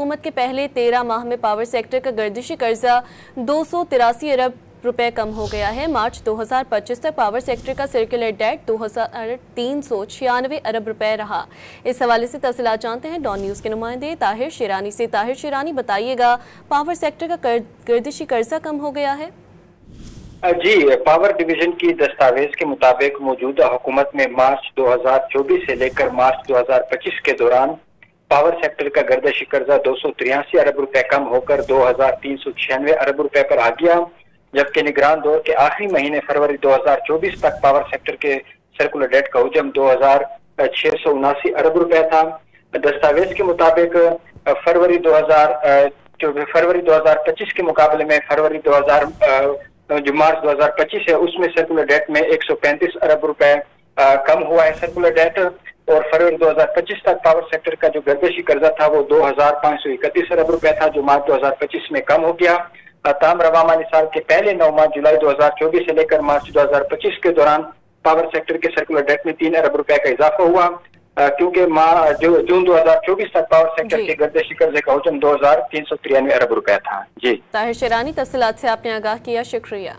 हुकूमत के पहले 13 माह में पावर सेक्टर का गर्दिशी कर्जा 283 अरब रुपए कम हो गया है। मार्च 2025 तक पावर सेक्टर का सर्कुलर डेट 2396 अरब रुपए रहा। इस हवाले से तफसीलात जानते हैं डॉन न्यूज़ के नुमाइंदे ताहिर शिरानी से। ताहिर शिरानी, बताइएगा, पावर सेक्टर का गर्दिशी कर्जा कम हो गया है? जी, पावर डिवीजन की दस्तावेज के मुताबिक मौजूदा हुकूमत में मार्च 2024 से लेकर मार्च 2025 के दौरान पावर सेक्टर का गर्दिशी कर्जा 283 अरब रुपए कम होकर 2396 अरब रुपए पर आ गया, जबकि निगरान दौर के आखिरी महीने फरवरी 2024 तक पावर सेक्टर के सर्कुलर डेट का हजम 2679 अरब रुपए था। दस्तावेज के मुताबिक फरवरी 2025 के मुकाबले में जो मार्च 2025 है उसमें सर्कुलर डेट में 135 अरब रुपए कम हुआ है सर्कुलर डेट, और फरवरी 2025 तक पावर सेक्टर का जो गर्दिशी कर्जा था वो 2531 अरब रुपए था, जो मार्च 2025 में कम हो गया। ताम रवा माली साल के पहले 9 माह जुलाई 2024 से लेकर मार्च 2025 के दौरान पावर सेक्टर के सर्कुलर डेट में 3 अरब रुपए का इजाफा हुआ, क्योंकि जून 2024 तक पावर सेक्टर के गर्दिशी कर्जे का हजम 2393 अरब रुपए था। जी ताहिर शिरानी, तफसीलात से आपने आगाह किया, शुक्रिया।